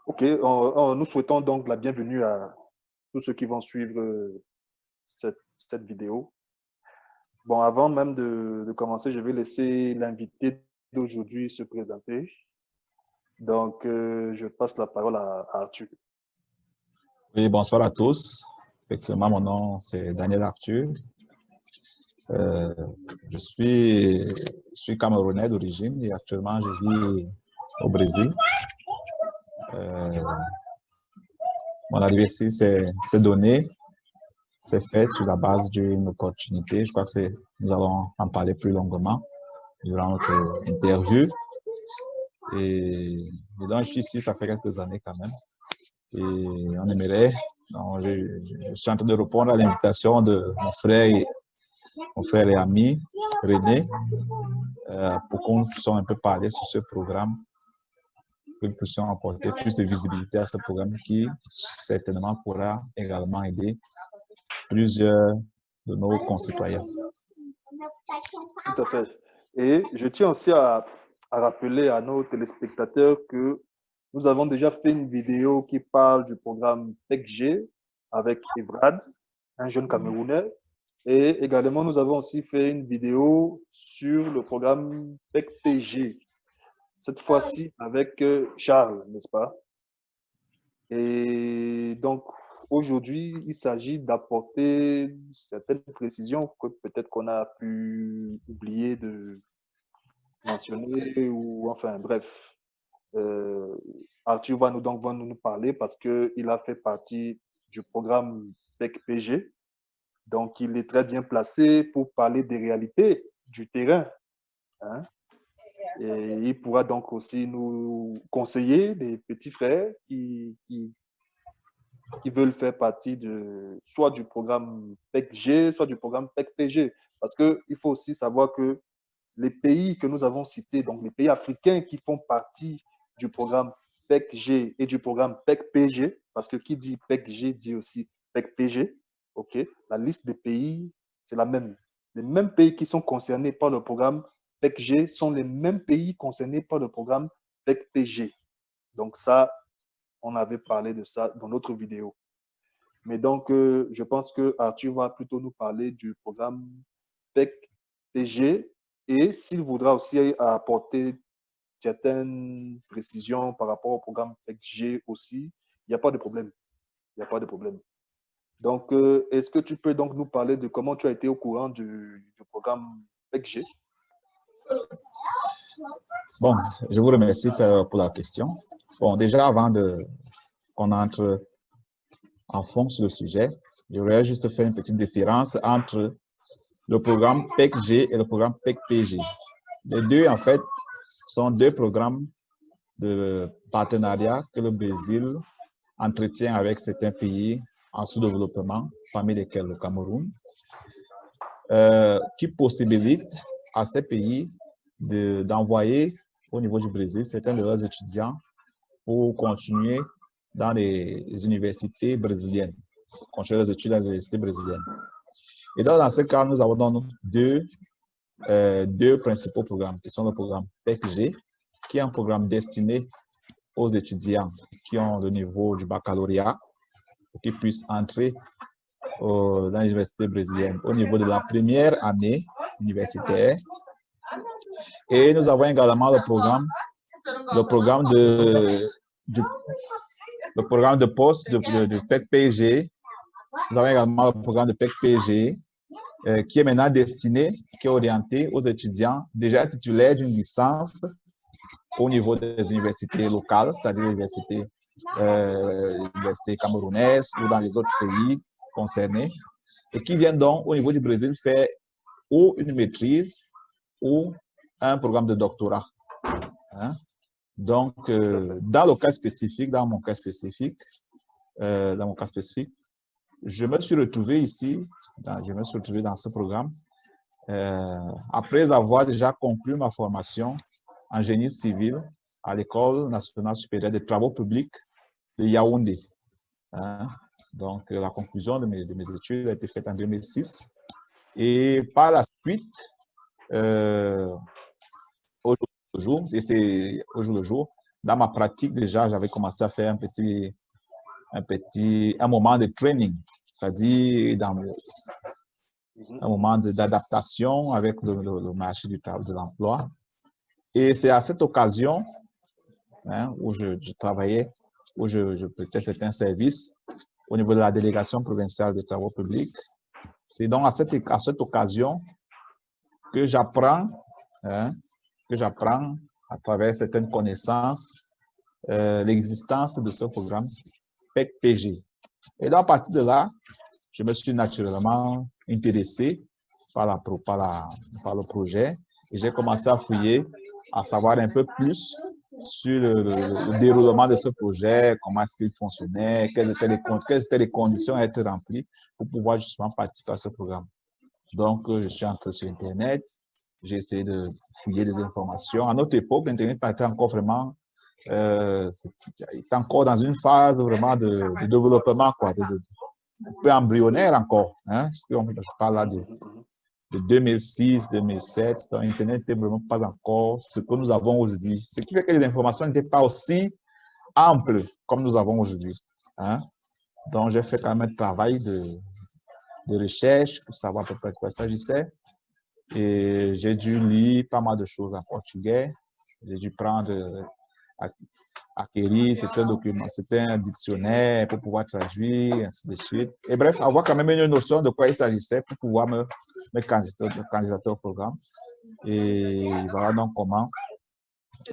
OK, nous souhaitons donc la bienvenue à tous ceux qui vont suivre cette vidéo. Bon, avant même de commencer, je vais laisser l'invité d'aujourd'hui se présenter. Donc, je passe la parole à Arthur. Oui, bonsoir à tous. Effectivement, mon nom, c'est Daniel Arthur. Je suis camerounais d'origine et actuellement, je vis au Brésil. Mon arrivée ici, c'est donné, c'est fait sur la base d'une opportunité. Je crois que nous allons en parler plus longuement durant notre interview. Et donc, je suis ici, ça fait quelques années quand même. Et on aimerait, donc, je suis en train de répondre à l'invitation de mon frère et ami René, pour qu'on puisse un peu parler sur ce programme, que nous puissions apporter plus de visibilité à ce programme qui certainement pourra également aider plusieurs de nos concitoyens. Tout à fait. Et je tiens aussi à rappeler à nos téléspectateurs que nous avons déjà fait une vidéo qui parle du programme PECG avec Evrad, un jeune Camerounais. Et également, nous avons aussi fait une vidéo sur le programme PEC-PG, cette fois-ci avec Charles, n'est-ce pas? Et donc, aujourd'hui, il s'agit d'apporter certaines précisions que peut-être qu'on a pu oublier de mentionner ou enfin, bref. Arthur va nous parler parce qu'il a fait partie du programme PEC-PG. Donc, il est très bien placé pour parler des réalités du terrain. Hein? Et il pourra donc aussi nous conseiller des petits frères qui veulent faire partie soit du programme PEC-G, soit du programme PEC-PG. Parce qu'il faut aussi savoir que les pays que nous avons cités, donc les pays africains qui font partie du programme PEC-G et du programme PEC-PG, parce que qui dit PEC-G dit aussi PEC-PG, ok? La liste des pays, c'est la même. Les mêmes pays qui sont concernés par le programme PEC-G sont les mêmes pays concernés par le programme PEC-PG. Donc ça, on avait parlé de ça dans notre vidéo. Mais donc, je pense que Arthur va plutôt nous parler du programme PEC-PG et s'il voudra aussi apporter certaines précisions par rapport au programme PEC-G aussi, il n'y a pas de problème. Il n'y a pas de problème. Donc, est-ce que tu peux donc nous parler de comment tu as été au courant du programme PEC-G? Bon, je vous remercie pour la question. Bon, déjà, avant qu'on entre en fond sur le sujet, je voudrais juste faire une petite différence entre le programme PEC-G et le programme PEC-PG. Les deux, en fait, sont deux programmes de partenariat que le Brésil entretient avec certains pays en sous-développement, parmi lesquels le Cameroun, qui possibilitent à ces pays d'envoyer au niveau du Brésil certains de leurs étudiants pour continuer dans les universités brésiliennes, continuer leurs études dans les universités brésiliennes. Et donc, dans ce cas, nous avons donc deux principaux programmes, qui sont le programme PEC-G, qui est un programme destiné aux étudiants qui ont le niveau du baccalauréat, pour qu'ils puissent entrer dans l'université brésilienne au niveau de la première année universitaire. Et nous avons également le programme de poste de PEC-PG. Nous avons également le programme de PEC-PG qui est maintenant destiné, qui est orienté aux étudiants déjà titulaires d'une licence au niveau des universités locales, c'est-à-dire l'université camerounaise ou dans les autres pays concernés, et qui viennent donc au niveau du Brésil faire ou une maîtrise ou un programme de doctorat. Hein? Donc, dans mon cas spécifique, je me suis retrouvé ici, dans ce programme, après avoir déjà conclu ma formation en génie civil à l'École nationale supérieure des travaux publics de Yaoundé. Hein? Donc, la conclusion de mes études a été faite en 2006. Et par la suite, au jour le jour, dans ma pratique, déjà, j'avais commencé à faire un moment de training, c'est-à-dire un moment d'adaptation avec le marché du travail, de l'emploi. Et c'est à cette occasion où je travaillais, où je prêtais certains services au niveau de la délégation provinciale des travaux publics. C'est donc à cette occasion que j'apprends à travers certaines connaissances l'existence de ce programme PEC-PG. Et donc, à partir de là, je me suis naturellement intéressé par le projet et j'ai commencé à fouiller, à savoir un peu plus sur le déroulement de ce projet, comment est-ce qu'il fonctionnait, quelles étaient les conditions à être remplies pour pouvoir justement participer à ce programme. Donc, je suis entré sur Internet, j'ai essayé de fouiller des informations. À notre époque, Internet était encore vraiment était encore dans une phase vraiment de développement, quoi, un peu embryonnaire encore. Hein? Je parle là de 2006, 2007. Donc, Internet n'était vraiment pas encore ce que nous avons aujourd'hui. Ce qui fait que les informations n'étaient pas aussi amples comme nous avons aujourd'hui. Hein? Donc, j'ai fait quand même un travail de recherche pour savoir à peu près de quoi il s'agissait. Et j'ai dû lire pas mal de choses en portugais. J'ai dû acquérir certains documents, certains dictionnaires pour pouvoir traduire, ainsi de suite. Et bref, avoir quand même une notion de quoi il s'agissait pour pouvoir me candidater au programme. Et voilà donc comment,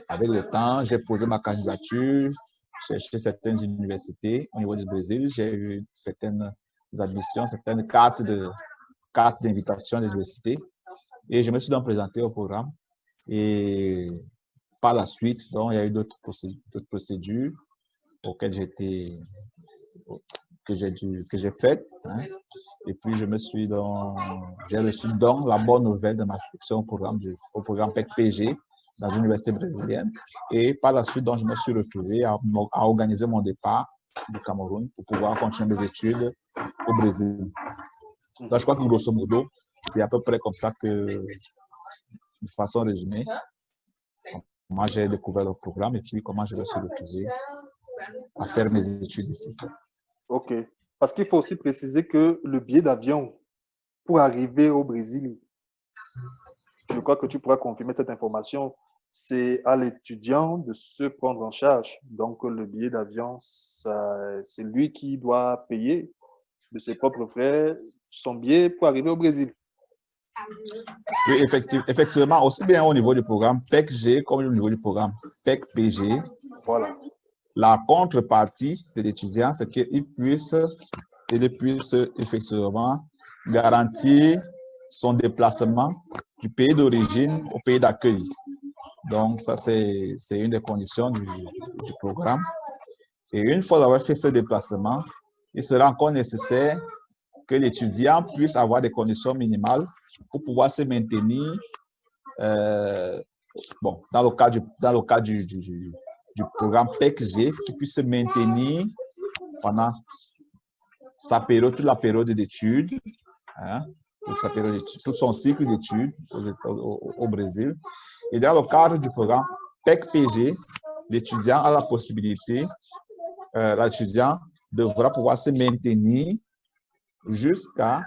avec le temps, j'ai posé ma candidature, j'ai cherché certaines universités au niveau du Brésil, j'ai eu certaines admissions, certaines cartes d'invitation des universités. Et je me suis donc présenté au programme. Et par la suite, donc, il y a eu d'autres procédures auxquelles que j'ai faites. Hein. Et puis, j'ai reçu donc la bonne nouvelle de ma sélection au programme PEC-PG dans l'université brésilienne. Et par la suite, donc, je me suis retrouvé à organiser mon départ du Cameroun pour pouvoir continuer mes études au Brésil. Donc, je crois que grosso modo, c'est à peu près comme ça que, de façon résumée, comment j'ai découvert le programme et puis comment je me suis retrouvé à faire mes études ici. OK. Parce qu'il faut aussi préciser que le billet d'avion pour arriver au Brésil, je crois que tu pourras confirmer cette information, c'est à l'étudiant de se prendre en charge. Donc, le billet d'avion, c'est lui qui doit payer de ses propres frais son billet pour arriver au Brésil. Oui, effectivement, aussi bien au niveau du programme PEC-G comme au niveau du programme PEC-PG. Voilà. La contrepartie de l'étudiant, c'est qu'il puisse effectivement garantir son déplacement du pays d'origine au pays d'accueil. Donc, ça, c'est une des conditions du programme. Et une fois d'avoir fait ce déplacement, il sera encore nécessaire que l'étudiant puisse avoir des conditions minimales pour pouvoir se maintenir, dans le cas du programme PEC-G, qu'il puisse se maintenir pendant toute la période d'études, hein, tout son cycle d'études au Brésil. Et dans le cadre du programme PEC-PG, l'étudiant a la possibilité, l'étudiant devra pouvoir se maintenir jusqu'à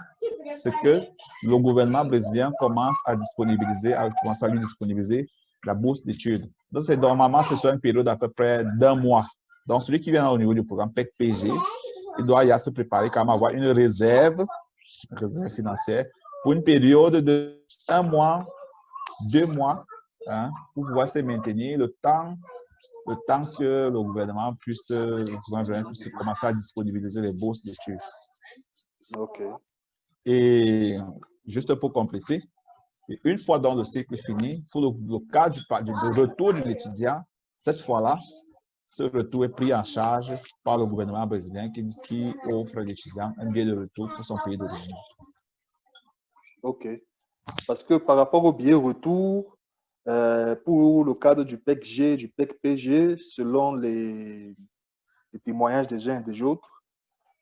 ce que le gouvernement brésilien commence à lui disponibiliser la bourse d'études. Donc, normalement, c'est sur une période d'à peu près d'1 mois. Donc, celui qui vient au niveau du programme PEC-PG, il doit y se préparer quand même à avoir une réserve financière pour une période de 1 mois, 2 mois, hein, pour pouvoir se maintenir le temps que le gouvernement puisse commencer à disponibiliser les bourses d'études. OK. Et juste pour compléter, une fois dans le cycle fini, pour le cas du retour de l'étudiant, cette fois-là, ce retour est pris en charge par le gouvernement brésilien qui offre à l'étudiant un billet de retour pour son pays d'origine. OK. Parce que par rapport au billet retour, pour le cadre du PEC-G, du PEC-PG, selon les témoignages des uns et des autres,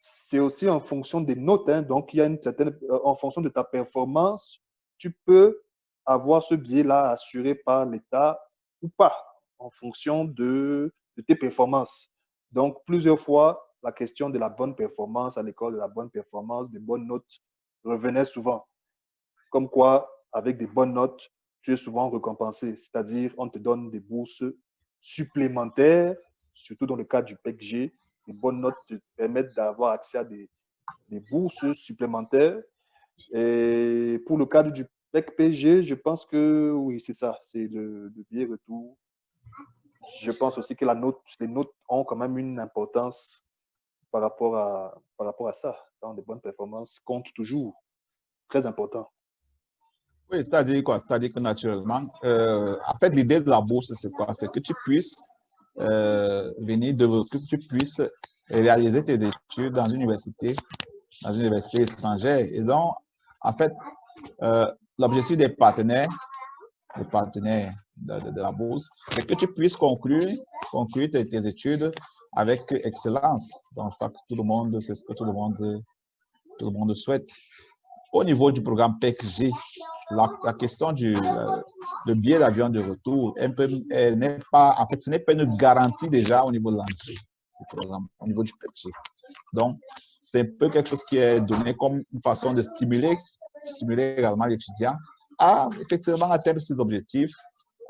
c'est aussi en fonction des notes. Hein. Donc, il y a une certaine, en fonction de ta performance, tu peux avoir ce billet-là assuré par l'État ou pas. en fonction de tes performances. Donc, plusieurs fois, la question de la bonne performance à l'école, de la bonne performance, des bonnes notes revenait souvent. Comme quoi, avec des bonnes notes, tu es souvent récompensé. C'est-à-dire, on te donne des bourses supplémentaires, surtout dans le cas du PEC-G. Les bonnes notes te permettent d'avoir accès à des bourses supplémentaires. Et pour le cadre du PEC-PG, je pense que oui, c'est ça, c'est le billet retour. Je pense aussi que les notes ont quand même une importance par rapport à ça. Dans des bonnes performances compte toujours. Très important. Oui, c'est-à-dire quoi? C'est-à-dire que naturellement, en fait, l'idée de la bourse, c'est quoi? C'est que tu puisses que tu puisses réaliser tes études dans une université étrangère. Et donc, en fait, l'objectif des partenaires de la bourse, c'est que tu puisses conclure tes études avec excellence. Donc, je crois que tout le monde, c'est ce que tout le monde souhaite. Au niveau du programme PEC-G, la question le billet d'avion de retour, elle n'est pas, en fait, ce n'est pas une garantie déjà au niveau de l'entrée du programme, au niveau du PEC-G. Donc, c'est un peu quelque chose qui est donné comme une façon de stimuler également l'étudiant à effectivement atteindre ses objectifs,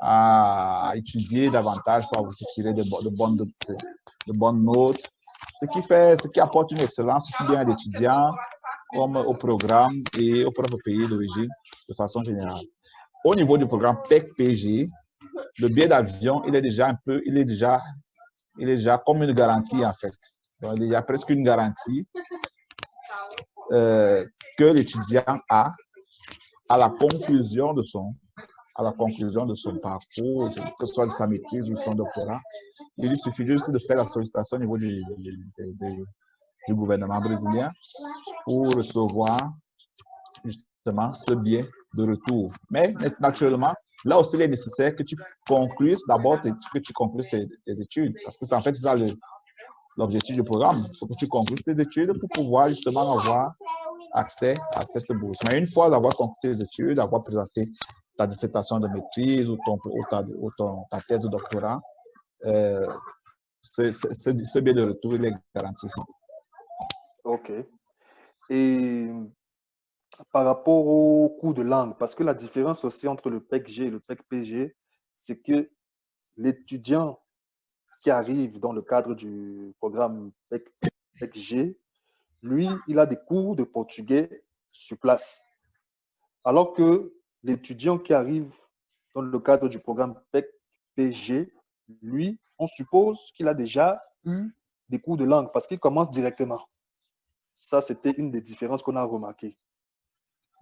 à étudier davantage pour tirer de bonnes notes, ce qui apporte une excellence aussi bien à l'étudiant comme au programme et au propre pays d'origine de façon générale. Au niveau du programme PEC-PG, le billet d'avion, il est déjà comme une garantie en fait. Donc, il y a presque une garantie que l'étudiant a à la conclusion de son parcours, que ce soit de sa maîtrise ou de son doctorat. Il lui suffit juste de faire la sollicitation au niveau du gouvernement brésilien pour recevoir justement ce billet de retour. Mais naturellement, là aussi, il est nécessaire que tu conclues d'abord tes études, parce que c'est en fait ça l'objectif du programme. Il faut que tu conclues tes études pour pouvoir justement avoir accès à cette bourse. Mais une fois avoir conclu tes études, avoir présenté ta dissertation de maîtrise ou ta thèse de doctorat, ce billet de retour, il est garanti. OK. Et par rapport au cours de langue, parce que la différence aussi entre le PEC-G et le PEC-PG, c'est que l'étudiant qui arrive dans le cadre du programme PEC-G, lui, il a des cours de portugais sur place. Alors que l'étudiant qui arrive dans le cadre du programme PEC-PG, lui, on suppose qu'il a déjà eu des cours de langue parce qu'il commence directement. Ça, c'était une des différences qu'on a remarquées.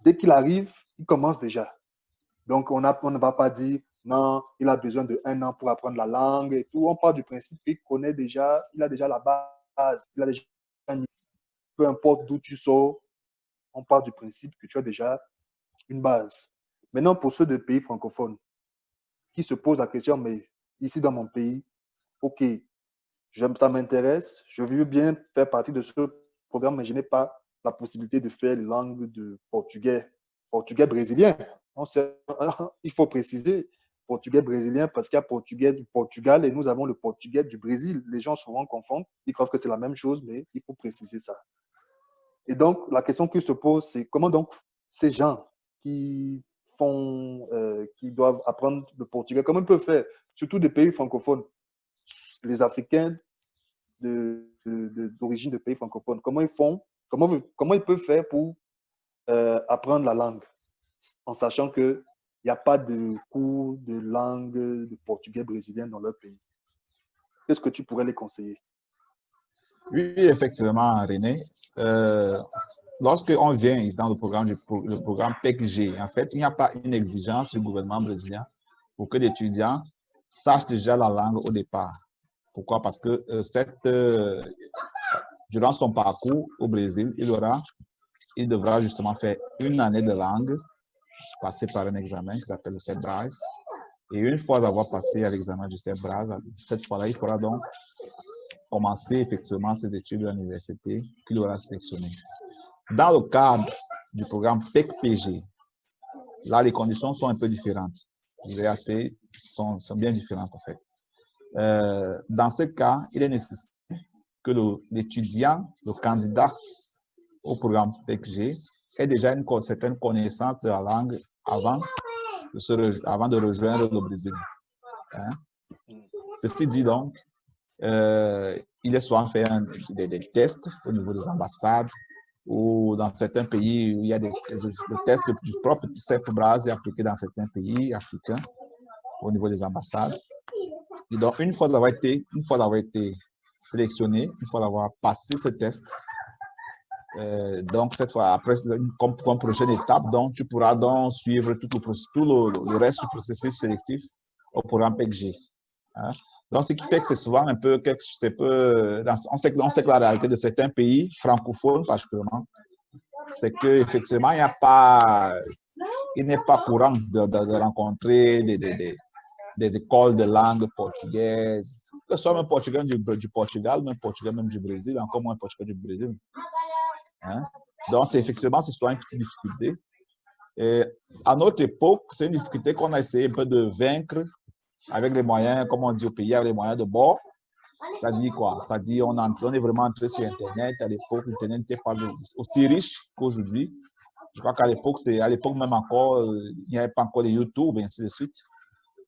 Dès qu'il arrive, il commence déjà. Donc, on ne va pas dire, non, il a besoin d'1 an pour apprendre la langue et tout. On part du principe qu'il connaît déjà, il a déjà la base, il a déjà, peu importe d'où tu sors, on part du principe que tu as déjà une base. Maintenant, pour ceux de pays francophones qui se posent la question, mais ici dans mon pays, OK, ça m'intéresse, je veux bien faire partie de ce programme, mais je n'ai pas la possibilité de faire les langues de portugais brésilien. Il faut préciser portugais brésilien parce qu'il y a portugais du Portugal et nous avons le portugais du Brésil. Les gens souvent confondent, ils croient que c'est la même chose, mais il faut préciser ça. Et donc, la question qui se pose, c'est comment donc ces gens qui qui doivent apprendre le portugais, comment ils peuvent faire, surtout des pays francophones, les Africains d'origine de pays francophones, comment ils font, comment ils peuvent faire pour apprendre la langue, en sachant qu'il n'y a pas de cours de langue de portugais brésilien dans leur pays. Qu'est-ce que tu pourrais les conseiller? Oui, effectivement, René. Lorsqu'on vient dans le programme PEC-G, en fait, il n'y a pas une exigence du gouvernement brésilien pour que l'étudiant sache déjà la langue au départ. Pourquoi? Parce que durant son parcours au Brésil, il devra justement faire 1 année de langue, passer par un examen qui s'appelle le CEBRAS. Et une fois avoir passé à l'examen du CEBRAS, cette fois-là, il pourra donc commencer effectivement ses études à l'université qu'il aura sélectionné. Dans le cadre du programme PEC-PG, là, les conditions sont un peu différentes. Les VAC sont bien différentes, en fait. Dans ce cas, il est nécessaire que l'étudiant, le candidat au programme PECG ait déjà une certaine connaissance de la langue avant de rejoindre le Brésil. Hein? Ceci dit donc, il est souvent fait des tests au niveau des ambassades ou dans certains pays où il y a des tests du propre CEPBRAS appliqués dans certains pays africains au niveau des ambassades. Et donc, une fois d'avoir été sélectionné, une fois d'avoir passé ce test, donc cette fois, après, comme prochaine étape, donc, tu pourras donc suivre tout le reste du processus sélectif au programme PECG. Hein? Donc, ce qui fait que c'est souvent un peu, on sait que la réalité de certains pays francophones, particulièrement, c'est qu'effectivement, il n'est pas courant de rencontrer des écoles de langue portugaise, que ce soit même portugais du Portugal, même portugais même du Brésil, encore moins portugais du Brésil. Hein? Donc, effectivement, c'est souvent une petite difficulté. Et à notre époque, c'est une difficulté qu'on a essayé un peu de vaincre avec les moyens, comme on dit au pays, avec les moyens de bord. Ça dit quoi? Ça dit on est vraiment entré sur Internet. À l'époque, Internet n'était pas aussi riche qu'aujourd'hui. Je crois qu'à l'époque même encore, il n'y avait pas encore de YouTube et ainsi de suite.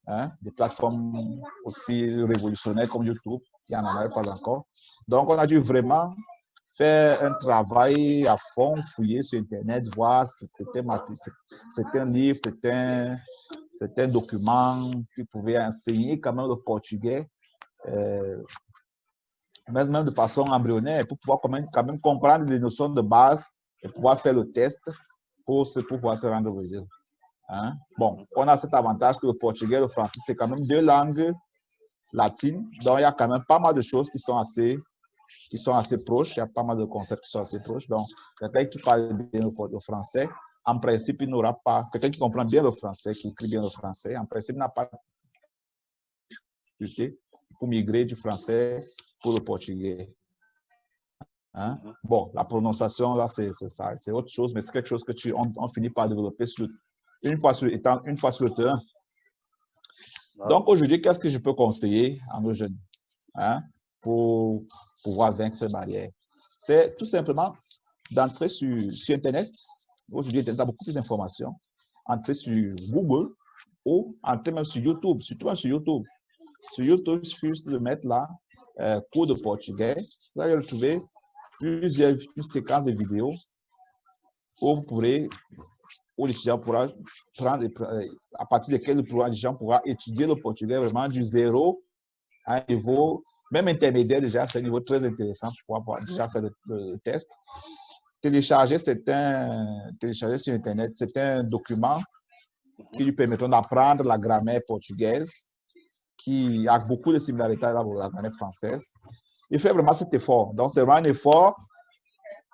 Hein? Des plateformes aussi révolutionnaires comme YouTube, il n'y en avait pas encore. Donc, on a dû vraiment faire un travail à fond, fouiller sur Internet, voir si c'était un livre, c'était un document qui pouvait enseigner quand même le portugais, même de façon embryonnaire, pour pouvoir quand même comprendre les notions de base et pouvoir faire le test pour pouvoir se rendre au Brésil. Hein? Bon, on a cet avantage que le portugais et le français, c'est quand même deux langues latines, donc il y a quand même pas mal de choses qui sont assez proches, il y a pas mal de concepts qui sont assez proches. Donc, quelqu'un qui parle bien le français, en principe, il n'aura pas, quelqu'un qui comprend bien le français, qui écrit bien le français, en principe, n'a pas de difficulté pour migrer du français pour le portugais. Hein? Bon, la prononciation, là, c'est autre chose, mais c'est quelque chose que on finit par développer une fois sur le terrain. Donc, aujourd'hui, qu'est-ce que je peux conseiller à nos jeunes, hein, pour pouvoir vaincre ces barrières? C'est tout simplement d'entrer sur Internet. Aujourd'hui, il y a beaucoup plus d'informations. Entrer sur Google ou entrer même sur YouTube, surtout même sur YouTube. Sur YouTube, il suffit juste de mettre là, cours de portugais. Vous allez retrouver une séquence de vidéos où l'étudiant pourra prendre, à partir desquelles l'étudiant pourra étudier le portugais vraiment du zéro à un niveau, même intermédiaire déjà, c'est un niveau très intéressant pour pouvoir déjà faire le test. Télécharger sur Internet, c'est un document qui lui permettra d'apprendre la grammaire portugaise, qui a beaucoup de similarités avec la grammaire française. Il fait vraiment cet effort. Donc, c'est vraiment un effort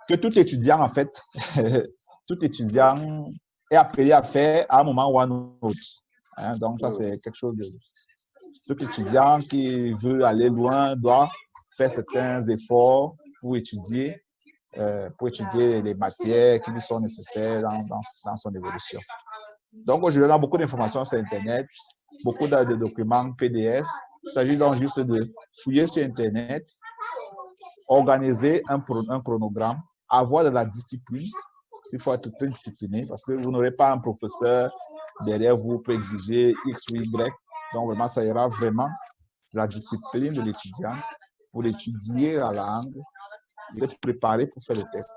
que tout étudiant, en fait, tout étudiant est appelé à faire à un moment ou à un autre. Hein? Donc, ça, c'est quelque chose de... Tout étudiant qui veut aller loin doit faire certains efforts pour étudier les matières qui lui sont nécessaires dans son évolution. Donc, aujourd'hui, on a beaucoup d'informations sur Internet, beaucoup de documents PDF. Il s'agit donc juste de fouiller sur Internet, organiser un chronogramme, avoir de la discipline. Il faut être très discipliné parce que vous n'aurez pas un professeur derrière vous pour exiger X ou Y. Donc, vraiment, ça ira vraiment la discipline de l'étudiant pour étudier la langue et se préparer pour faire le test.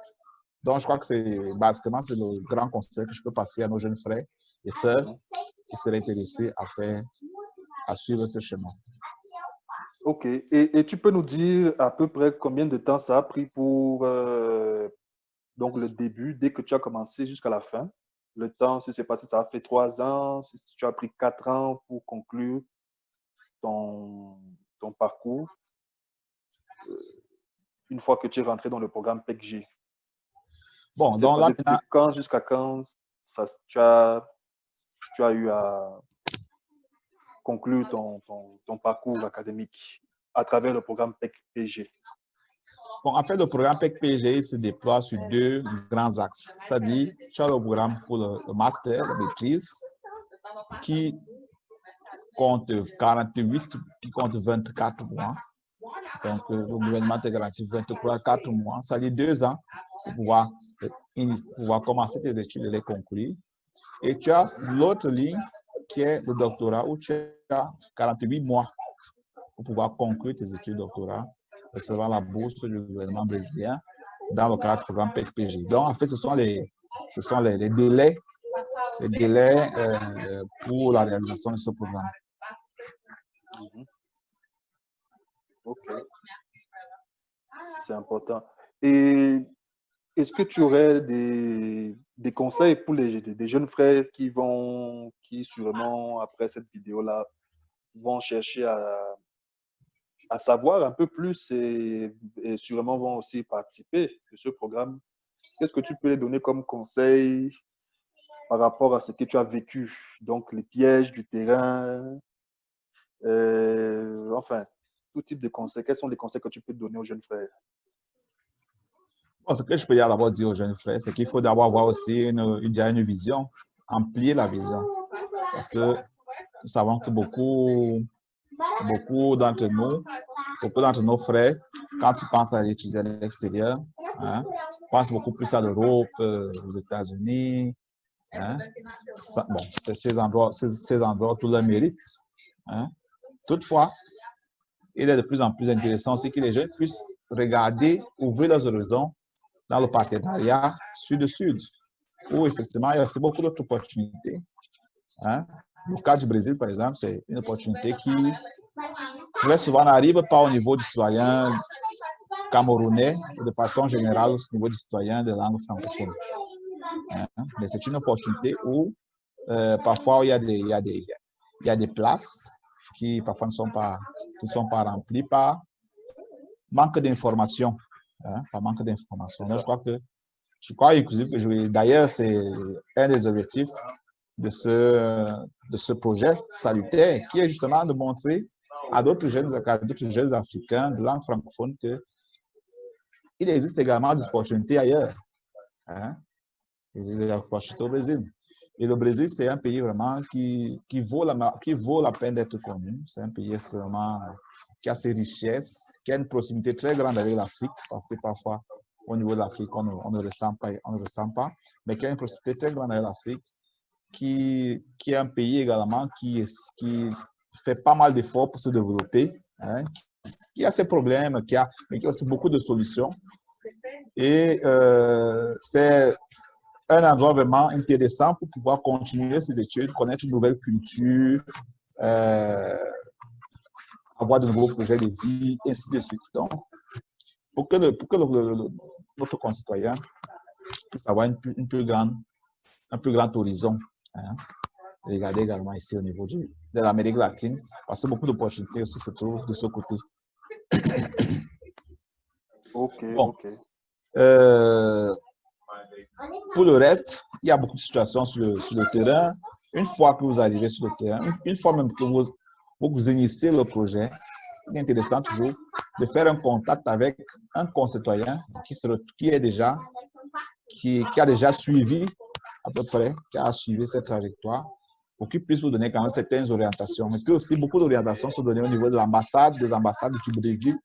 Donc, je crois que c'est le grand conseil que je peux passer à nos jeunes frères et sœurs qui seraient intéressés à suivre ce chemin. OK. Et tu peux nous dire à peu près combien de temps ça a pris pour donc le début, dès que tu as commencé jusqu'à la fin? Le temps, si c'est passé, ça a fait 3 ans, si tu as pris 4 ans pour conclure ton parcours, une fois que tu es rentré dans le programme PECG. Bon, donc là, de quand jusqu'à quand tu as eu à conclure ton parcours académique à travers le programme PECG? Bon, en fait, le programme PEC-PG se déploie sur 2 grands axes. C'est-à-dire, tu as le programme pour le master, la maîtrise, qui compte 48, qui compte 24 mois. Donc, le gouvernement te garantit 24 mois, ça dit 2 ans pour pouvoir commencer tes études et les conclure. Et tu as l'autre ligne qui est le doctorat où tu as 48 mois pour pouvoir conclure tes études doctorales, recevoir la bourse du gouvernement brésilien dans le cadre du programme PEC-PG. Donc, en fait, ce sont les délais, pour la réalisation de ce programme. Ok, c'est important. Et est-ce que tu aurais des conseils pour des jeunes frères qui sûrement, après cette vidéo-là, vont chercher à savoir un peu plus et sûrement vont aussi participer de ce programme? Qu'est-ce que tu peux les donner comme conseil par rapport à ce que tu as vécu? Donc, les pièges du terrain, enfin, tout type de conseils. Quels sont les conseils que tu peux donner aux jeunes frères? Bon, ce que je peux d'abord dire aux jeunes frères, c'est qu'il faut d'abord avoir aussi une vision, amplier la vision. Parce que nous savons que beaucoup d'entre nos frères, quand ils pensent à étudier à l'extérieur, pensent beaucoup plus à l'Europe, aux États-Unis. Bon, c'est ces endroits tout le mérite. Toutefois, il est de plus en plus intéressant aussi que les jeunes puissent regarder, ouvrir leurs horizons dans le partenariat sud-sud, où effectivement il y a aussi beaucoup d'autres opportunités. Le cas du Brésil, par exemple, c'est une opportunité qui très souvent n'arrive pas au niveau du citoyen camerounais, de façon générale au niveau du citoyen de langue francophone. Mais c'est une opportunité où parfois il y a des places qui parfois ne sont pas remplies par manque d'information. Par manque d'information. Je crois inclusive que d'ailleurs, c'est un des objectifs de ce projet salutaire qui est justement de montrer à d'autres jeunes Africains de langue francophone qu'il existe également des opportunités ailleurs. Il existe des opportunités au Brésil. Et le Brésil, c'est un pays vraiment qui vaut la peine d'être connu. C'est un pays vraiment qui a ses richesses, qui a une proximité très grande avec l'Afrique, parce que parfois, au niveau de l'Afrique, on ne ressent pas, mais qui a une proximité très grande avec l'Afrique, qui est un pays également qui fait pas mal d'efforts pour se développer, qui a ses problèmes, mais qui a aussi beaucoup de solutions. Et c'est un endroit vraiment intéressant pour pouvoir continuer ses études, connaître une nouvelle culture, avoir de nouveaux projets de vie, et ainsi de suite. Donc, pour que notre concitoyen puisse avoir un plus grand horizon. Regardez également ici au niveau de l'Amérique latine, parce que beaucoup d'opportunités aussi se trouvent de ce côté. Ok, bon. ok. Pour le reste, il y a beaucoup de situations sur le terrain. Une fois que vous arrivez sur le terrain, une fois même que vous initiez le projet, il est intéressant toujours de faire un contact avec un concitoyen qui a déjà suivi à peu près, qui a suivi cette trajectoire, pour qu'il puisse vous donner quand même certaines orientations. Et puis aussi, beaucoup d'orientations sont données au niveau de des ambassades du Brésil,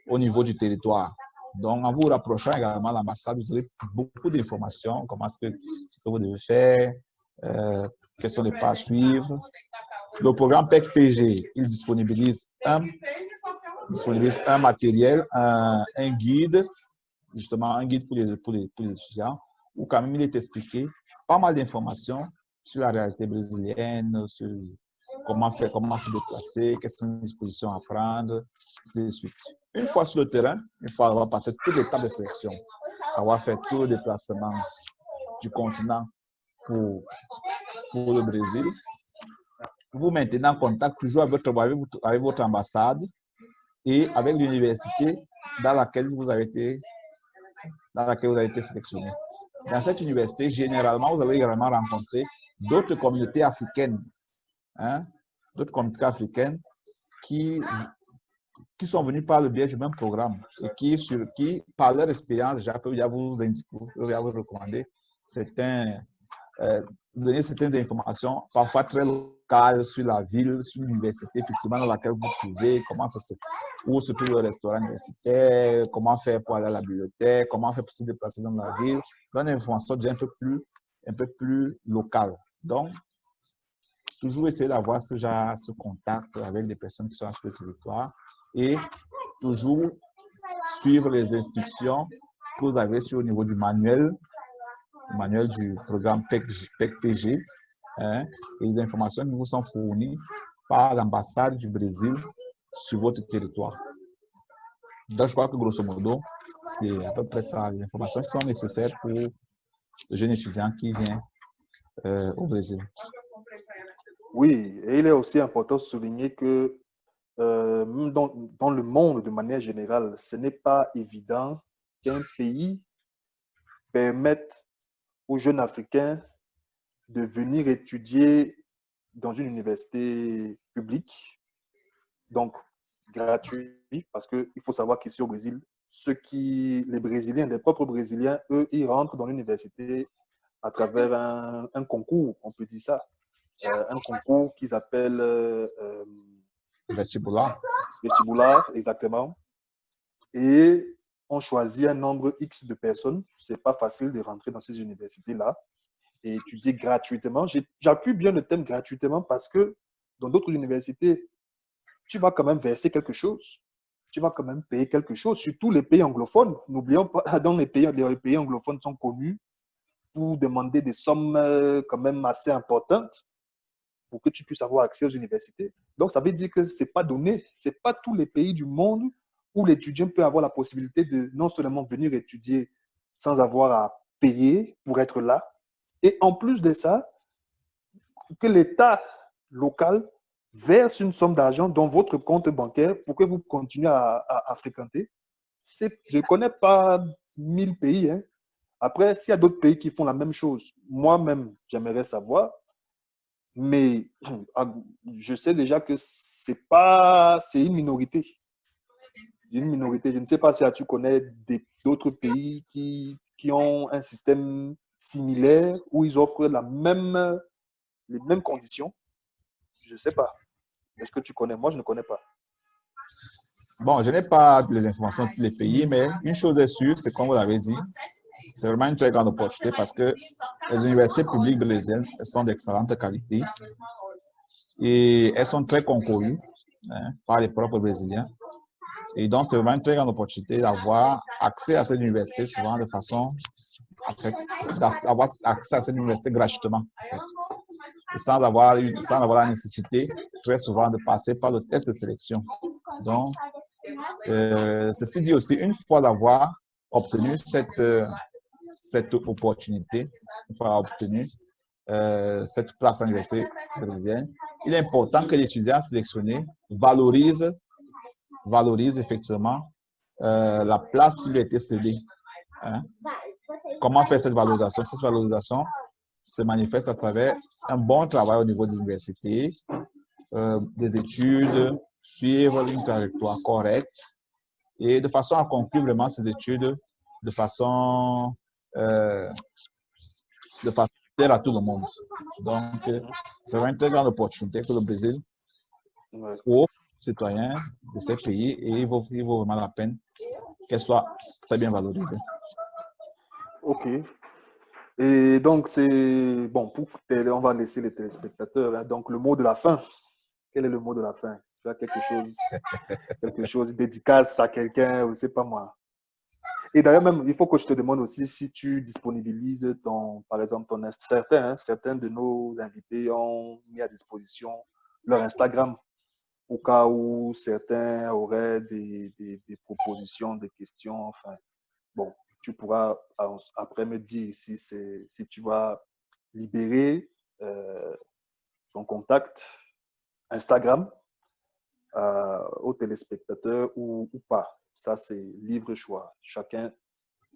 au niveau du territoire. Donc, en vous rapprochant également de l'ambassade, vous aurez beaucoup d'informations, ce que vous devez faire, quels sont les pas à suivre. Le programme PEC-PG, il disponibilise un matériel, un guide, justement un guide pour les étudiants, où quand même il est expliqué pas mal d'informations sur la réalité brésilienne, sur comment se déplacer, quelles sont les dispositions à prendre, ainsi de suite. Une fois sur le terrain, il faut avoir passé toutes les étapes de sélection, avoir fait tout le déplacement du continent pour le Brésil. Vous maintenez en contact toujours avec votre ambassade et avec l'université dans laquelle vous avez été sélectionné. Dans cette université, généralement, vous allez également rencontrer d'autres communautés africaines, qui sont venus par le biais du même programme et qui par leur expérience, déjà peuvent vous recommander donner certaines informations, parfois très local sur la ville, sur l'université, effectivement, dans laquelle vous trouvez, où se trouve le restaurant universitaire, comment faire pour aller à la bibliothèque, comment faire pour se déplacer dans la ville. Donne une information déjà un peu plus locale. Donc, toujours essayer d'avoir ce contact avec des personnes qui sont sur le territoire et toujours suivre les instructions que vous avez sur le niveau du manuel du programme PEC-PG, hein, et les informations qui vous sont fournies par l'ambassade du Brésil sur votre territoire. Donc, je crois que grosso modo, c'est à peu près ça, les informations qui sont nécessaires pour le jeune étudiant qui vient au Brésil. Oui, et il est aussi important de souligner que dans le monde, de manière générale, ce n'est pas évident qu'un pays permette aux jeunes Africains de venir étudier dans une université publique, donc gratuit, parce qu'il faut savoir qu'ici au Brésil, les Brésiliens, les propres Brésiliens, eux, ils rentrent dans l'université à travers un concours, on peut dire ça, un concours qu'ils appellent vestibular. Vestibular, exactement. Et on choisit un nombre X de personnes. Ce n'est pas facile de rentrer dans ces universités-là et étudier gratuitement. J'appuie bien le thème gratuitement parce que dans d'autres universités, tu vas quand même verser quelque chose. Tu vas quand même payer quelque chose, surtout les pays anglophones. N'oublions pas, dans les pays anglophones sont connus pour demander des sommes quand même assez importantes pour que tu puisses avoir accès aux universités. Donc, ça veut dire que ce n'est pas donné. Ce n'est pas tous les pays du monde où l'étudiant peut avoir la possibilité de non seulement venir étudier sans avoir à payer pour être là, et en plus de ça, que l'État local verse une somme d'argent dans votre compte bancaire pour que vous continuez à fréquenter. Je ne connais pas 1000 pays. Hein. Après, s'il y a d'autres pays qui font la même chose, moi-même, j'aimerais savoir. Mais je sais déjà que c'est une minorité. Une minorité. Je ne sais pas si tu connais d'autres pays qui ont un système similaire où ils offrent les mêmes conditions. Je ne sais pas. Est-ce que tu connais? Moi, je ne connais pas. Bon, je n'ai pas les informations de tous les pays, mais une chose est sûre, c'est comme vous l'avez dit, c'est vraiment une très grande opportunité parce que les universités publiques brésiliennes sont d'excellente qualité et elles sont très concourues, hein, par les propres Brésiliens. Et donc, c'est vraiment une très grande opportunité d'avoir accès à cette université souvent de façon, d'avoir accès à cette université gratuitement. En fait. Et sans avoir la nécessité très souvent de passer par le test de sélection. Donc, ceci dit aussi, une fois d'avoir obtenu cette opportunité, une fois obtenu cette place à l'université brésilienne, il est important que l'étudiant sélectionné valorise effectivement la place qui lui a été cédée. Hein? Comment faire cette valorisation? Cette valorisation se manifeste à travers un bon travail au niveau de l'université, des études, suivre une trajectoire correcte et de façon à conclure vraiment ces études de façon claire à tout le monde. Donc, c'est vraiment une très grande opportunité que le Brésil offre aux citoyens de ces pays et il vaut vraiment la peine qu'elle soit très bien valorisée. OK. Et donc, c'est bon, on va laisser les téléspectateurs. Hein. Donc, le mot de la fin. Quel est le mot de la fin? Tu as quelque chose, dédicace à quelqu'un, ou c'est pas moi. Et d'ailleurs, même, il faut que je te demande aussi si tu disponibilises par exemple, certains de nos invités ont mis à disposition leur Instagram au cas où certains auraient des propositions, des questions. Enfin, bon, tu pourras après me dire si tu vas libérer ton contact Instagram aux téléspectateurs ou pas. Ça, c'est libre choix. Chacun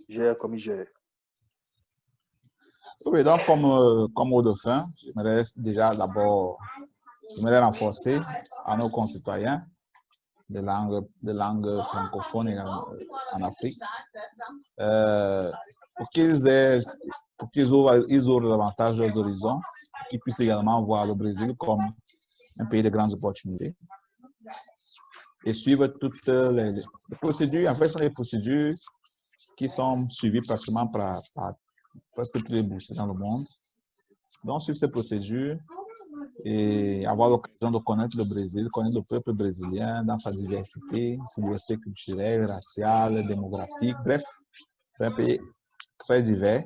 gère comme il gère. Oui, donc comme mot de fin, j'aimerais déjà d'abord renforcer à nos concitoyens de langue francophone en Afrique pour qu'ils ouvrent davantage leurs horizons, qu'ils puissent également voir le Brésil comme un pays de grandes opportunités. Et suivre toutes les procédures. En fait, ce sont des procédures qui sont suivies pratiquement par presque tous les boursiers dans le monde. Donc, suivre ces procédures et avoir l'occasion de connaître le Brésil, connaître le peuple brésilien dans sa diversité culturelle, raciale, démographique. Bref, c'est un pays très divers.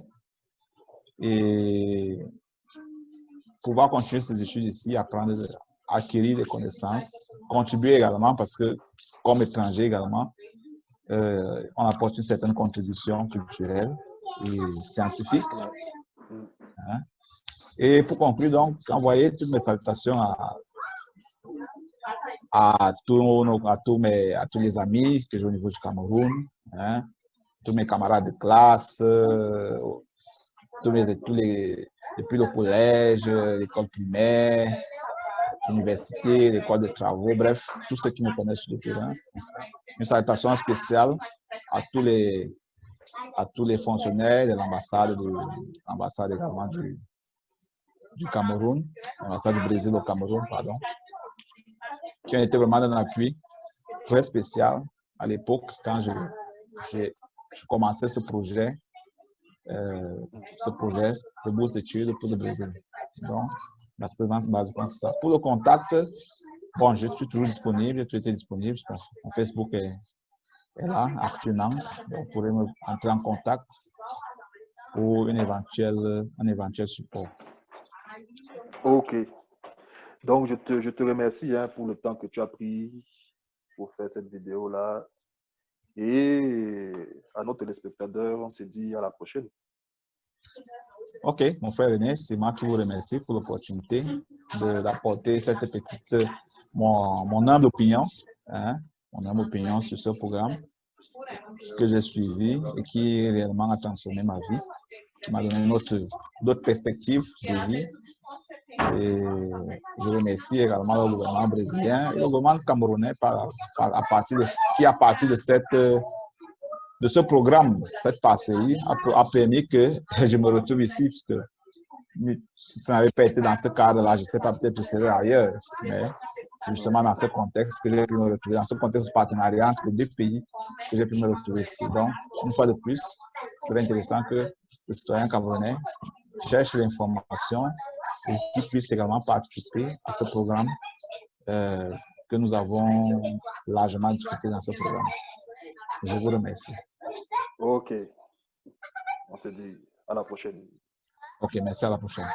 Et pouvoir continuer ses études ici, apprendre, acquérir des connaissances, contribuer également parce que, comme étranger également, on apporte une certaine contribution culturelle et scientifique. Hein? Et pour conclure, donc, envoyer toutes mes salutations à tous les amis que j'ai au niveau du Cameroun, hein? Tous mes camarades de classe, depuis le collège, l'école primaire, l'université, l'école de travaux, bref, tous ceux qui me connaissent sur le terrain. Une salutation spéciale à tous les fonctionnaires de l'ambassade également du Cameroun, l'ambassade du Brésil au Cameroun, pardon, qui ont été vraiment d'un appui très spécial à l'époque quand je commençais ce projet de bourse d'études pour le Brésil. Donc, basiquement, c'est ça. Pour le contact, bon, je suis toujours disponible, j'ai toujours été disponible. Mon Facebook est là, Arthur Nang. Vous pourrez me entrer en contact pour un éventuel support. Ok. Donc, je te remercie pour le temps que tu as pris pour faire cette vidéo-là. Et à nos téléspectateurs, on se dit à la prochaine. Ok, mon frère René, c'est moi qui vous remercie pour l'opportunité d'apporter cette petite, mon humble opinion, hein, sur ce programme que j'ai suivi et qui réellement a transformé ma vie, qui m'a donné d'autres perspectives de vie. Et je remercie également le gouvernement brésilien et le gouvernement camerounais à partir de ce programme, cette parcerie a permis que je me retrouve ici, puisque si ça n'avait pas été dans ce cadre-là, je ne sais pas, peut-être je serais ailleurs. Mais c'est justement dans ce contexte que j'ai pu me retrouver, dans ce contexte de partenariat entre les deux pays, que j'ai pu me retrouver ici. Donc, une fois de plus, ce serait intéressant que le citoyen camerounais cherche l'information et qu'il puisse également participer à ce programme que nous avons largement discuté dans ce programme. Je vous remercie. Ok. On se dit à la prochaine. Ok, merci, à la prochaine.